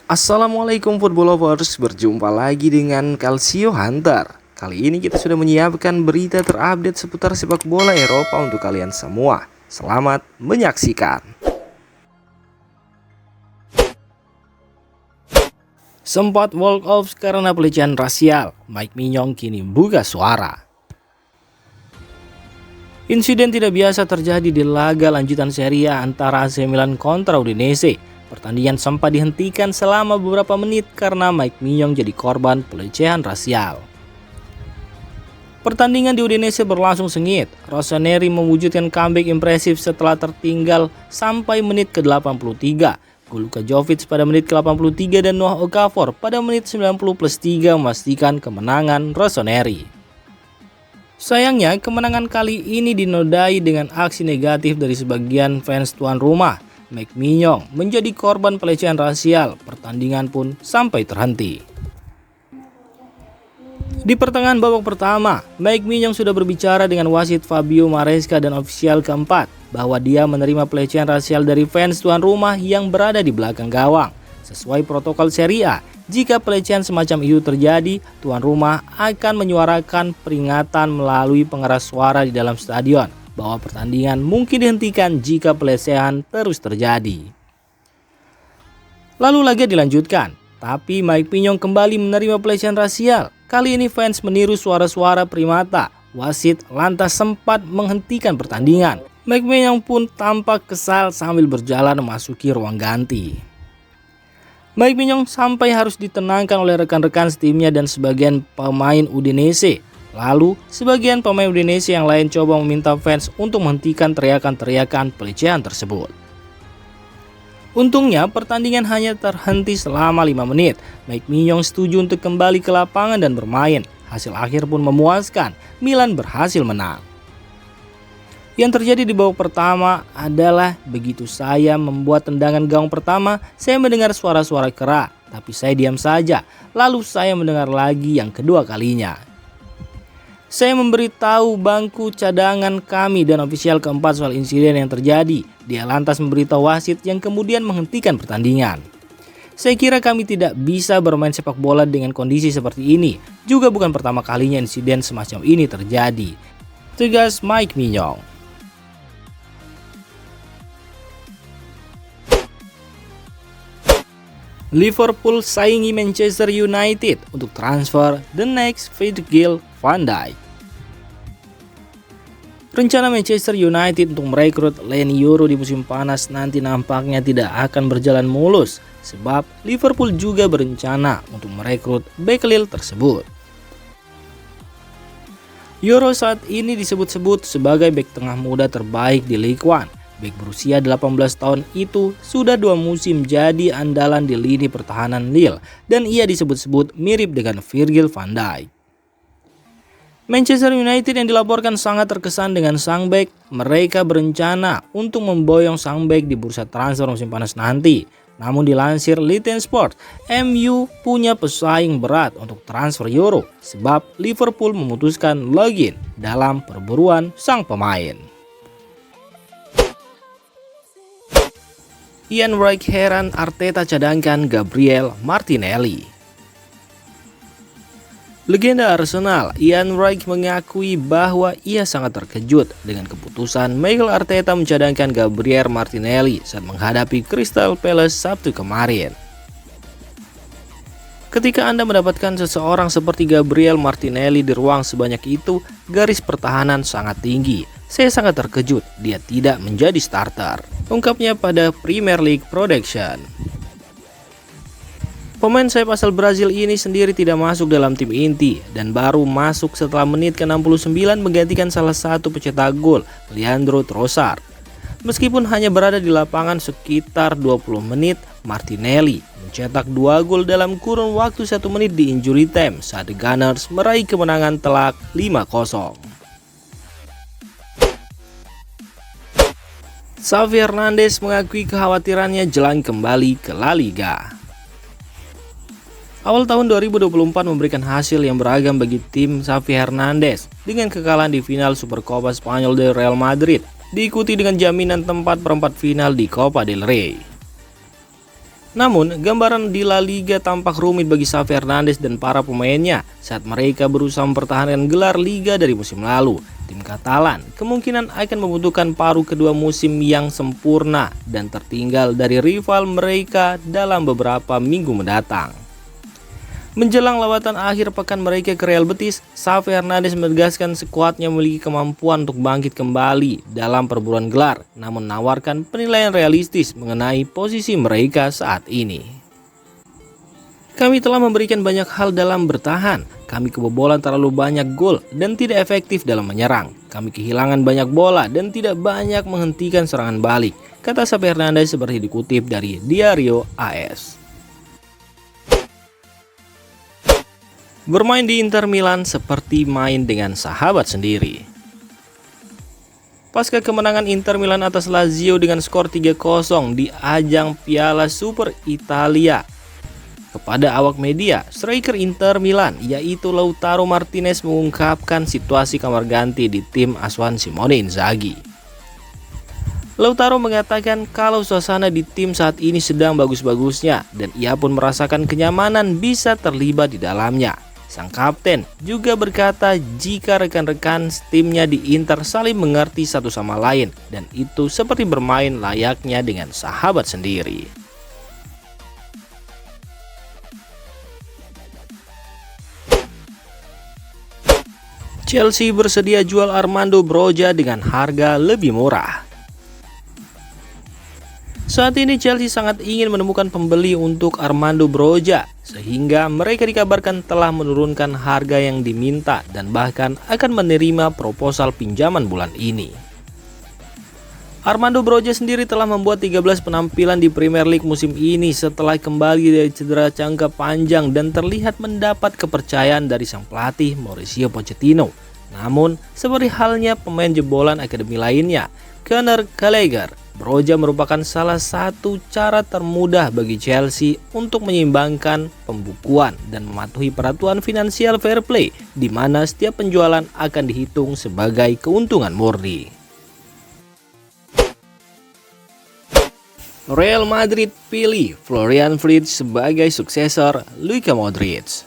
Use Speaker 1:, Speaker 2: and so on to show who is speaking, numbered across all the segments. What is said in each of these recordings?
Speaker 1: Assalamualaikum football lovers, berjumpa lagi dengan Calcio Hunter. Kali ini kita sudah menyiapkan berita terupdate seputar sepak bola Eropa untuk kalian semua. Selamat menyaksikan. Sempat walk off karena pelecehan rasial, Mike Mignon kini buka suara. Insiden tidak biasa terjadi di laga lanjutan Serie A antara AC Milan kontra Udinese. Pertandingan sempat dihentikan selama beberapa menit karena Mike Mignon jadi korban pelecehan rasial. Pertandingan di Udinese berlangsung sengit. Rossoneri mewujudkan comeback impresif setelah tertinggal sampai menit ke-83. Luka Jovic pada menit ke-83 dan Noah Okafor pada menit 90+3 memastikan kemenangan Rossoneri. Sayangnya, kemenangan kali ini dinodai dengan aksi negatif dari sebagian fans tuan rumah. Mike Mignon menjadi korban pelecehan rasial, pertandingan pun sampai terhenti. Di pertengahan babak pertama, Mike Mignon sudah berbicara dengan wasit Fabio Maresca dan ofisial keempat bahwa dia menerima pelecehan rasial dari fans tuan rumah yang berada di belakang gawang. Sesuai protokol Serie A, jika pelecehan semacam itu terjadi, tuan rumah akan menyuarakan peringatan melalui pengeras suara di dalam stadion bahwa pertandingan mungkin dihentikan jika pelecehan terus terjadi. Lalu laga dilanjutkan, tapi Mike Mignon kembali menerima pelecehan rasial. Kali ini fans meniru suara-suara primata. Wasit lantas sempat menghentikan pertandingan. Mike Mignon pun tampak kesal sambil berjalan memasuki ruang ganti. Mike Mignon sampai harus ditenangkan oleh rekan-rekan setimnya dan sebagian pemain Udinese. Lalu, sebagian pemain Udinese yang lain coba meminta fans untuk menghentikan teriakan-teriakan pelecehan tersebut. Untungnya, pertandingan hanya terhenti selama 5 menit. Mike Mignon setuju untuk kembali ke lapangan dan bermain. Hasil akhir pun memuaskan, Milan berhasil menang. Yang terjadi di babak pertama adalah begitu saya membuat tendangan gawang pertama, saya mendengar suara-suara kera, tapi saya diam saja. Lalu saya mendengar lagi yang kedua kalinya. Saya memberitahu bangku cadangan kami dan ofisial keempat soal insiden yang terjadi. Dia lantas memberitahu wasit yang kemudian menghentikan pertandingan. Saya kira kami tidak bisa bermain sepak bola dengan kondisi seperti ini. Juga bukan pertama kalinya insiden semacam ini terjadi, tegas Mike Mignon. Liverpool saingi Manchester United untuk transfer the next Virgil van Dijk. Rencana Manchester United untuk merekrut Leny Yoro di musim panas nanti nampaknya tidak akan berjalan mulus, sebab Liverpool juga berencana untuk merekrut bek Lille tersebut. Yoro saat ini disebut-sebut sebagai bek tengah muda terbaik di Ligue 1. Bek berusia 18 tahun itu sudah 2 musim jadi andalan di lini pertahanan Lille dan ia disebut-sebut mirip dengan Virgil van Dijk. Manchester United yang dilaporkan sangat terkesan dengan sang bek, mereka berencana untuk memboyong sang bek di bursa transfer musim panas nanti. Namun dilansir Liten Sport, MU punya pesaing berat untuk transfer Yoro sebab Liverpool memutuskan login dalam perburuan sang pemain. Ian Wright heran Arteta cadangkan Gabriel Martinelli. Legenda Arsenal, Ian Wright mengakui bahwa ia sangat terkejut dengan keputusan Mikel Arteta mencadangkan Gabriel Martinelli saat menghadapi Crystal Palace Sabtu kemarin. Ketika Anda mendapatkan seseorang seperti Gabriel Martinelli di ruang sebanyak itu, garis pertahanan sangat tinggi. Saya sangat terkejut dia tidak menjadi starter, ungkapnya pada Premier League Production. Pemain sayap asal Brazil ini sendiri tidak masuk dalam tim inti dan baru masuk setelah menit ke-69 menggantikan salah satu pencetak gol, Leandro Trossard. Meskipun hanya berada di lapangan sekitar 20 menit, Martinelli mencetak 2 gol dalam kurun waktu 1 menit di injury time saat The Gunners meraih kemenangan telak 5-0. Xavi Hernandez mengakui kekhawatirannya jelang kembali ke La Liga. Awal tahun 2024 memberikan hasil yang beragam bagi tim Xavi Hernandez dengan kekalahan di final Supercopa Spanyol dari Real Madrid, diikuti dengan jaminan tempat perempat final di Copa del Rey. Namun, gambaran di La Liga tampak rumit bagi Xavi Hernandez dan para pemainnya saat mereka berusaha mempertahankan gelar Liga dari musim lalu. Tim Katalan kemungkinan akan membutuhkan paruh kedua musim yang sempurna dan tertinggal dari rival mereka dalam beberapa minggu mendatang. Menjelang lawatan akhir pekan mereka ke Real Betis, Xavi Hernandez menegaskan skuadnya memiliki kemampuan untuk bangkit kembali dalam perburuan gelar, namun menawarkan penilaian realistis mengenai posisi mereka saat ini. Kami telah memberikan banyak hal dalam bertahan, kami kebobolan terlalu banyak gol dan tidak efektif dalam menyerang. Kami kehilangan banyak bola dan tidak banyak menghentikan serangan balik, kata Xavi Hernandez seperti dikutip dari Diario AS. Bermain di Inter Milan seperti main dengan sahabat sendiri. Pasca kemenangan Inter Milan atas Lazio dengan skor 3-0 di ajang Piala Super Italia, kepada awak media, striker Inter Milan yaitu Lautaro Martinez mengungkapkan situasi kamar ganti di tim asuhan Simone Inzaghi. Lautaro mengatakan kalau suasana di tim saat ini sedang bagus-bagusnya dan ia pun merasakan kenyamanan bisa terlibat di dalamnya. Sang kapten juga berkata jika rekan-rekan timnya di Inter saling mengerti satu sama lain dan itu seperti bermain layaknya dengan sahabat sendiri. Chelsea bersedia jual Armando Broja dengan harga lebih murah. Saat ini Chelsea sangat ingin menemukan pembeli untuk Armando Broja, sehingga mereka dikabarkan telah menurunkan harga yang diminta dan bahkan akan menerima proposal pinjaman bulan ini. Armando Broja sendiri telah membuat 13 penampilan di Premier League musim ini setelah kembali dari cedera jangka panjang dan terlihat mendapat kepercayaan dari sang pelatih Mauricio Pochettino. Namun, seperti halnya pemain jebolan akademi lainnya, Conor Gallagher, Broja merupakan salah satu cara termudah bagi Chelsea untuk menyeimbangkan pembukuan dan mematuhi peraturan finansial fair play, di mana setiap penjualan akan dihitung sebagai keuntungan murni. Real Madrid pilih Florian Wirtz sebagai suksesor Luka Modric.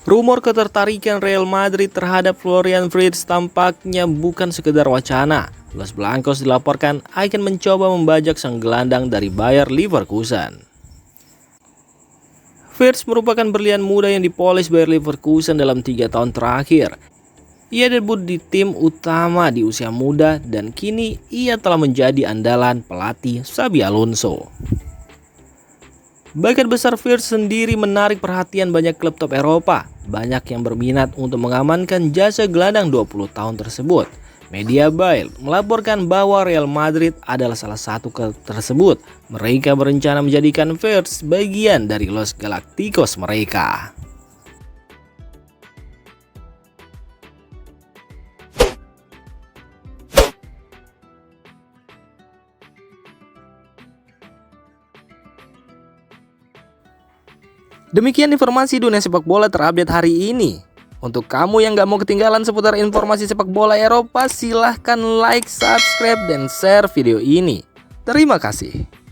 Speaker 1: Rumor ketertarikan Real Madrid terhadap Florian Wirtz tampaknya bukan sekedar wacana. Los Blancos dilaporkan akan mencoba membajak sang gelandang dari Bayer Leverkusen. Wirtz merupakan berlian muda yang dipoles Bayer Leverkusen dalam 3 tahun terakhir. Ia debut di tim utama di usia muda dan kini ia telah menjadi andalan pelatih Xabi Alonso. Bakat besar Wirtz sendiri menarik perhatian banyak klub top Eropa. Banyak yang berminat untuk mengamankan jasa gelandang 20 tahun tersebut. Media Bild melaporkan bahwa Real Madrid adalah salah satu klub tersebut. Mereka berencana menjadikan Wirtz bagian dari Los Galacticos mereka. Demikian informasi dunia sepak bola terupdate hari ini. Untuk kamu yang gak mau ketinggalan seputar informasi sepak bola Eropa, silahkan like, subscribe, dan share video ini. Terima kasih.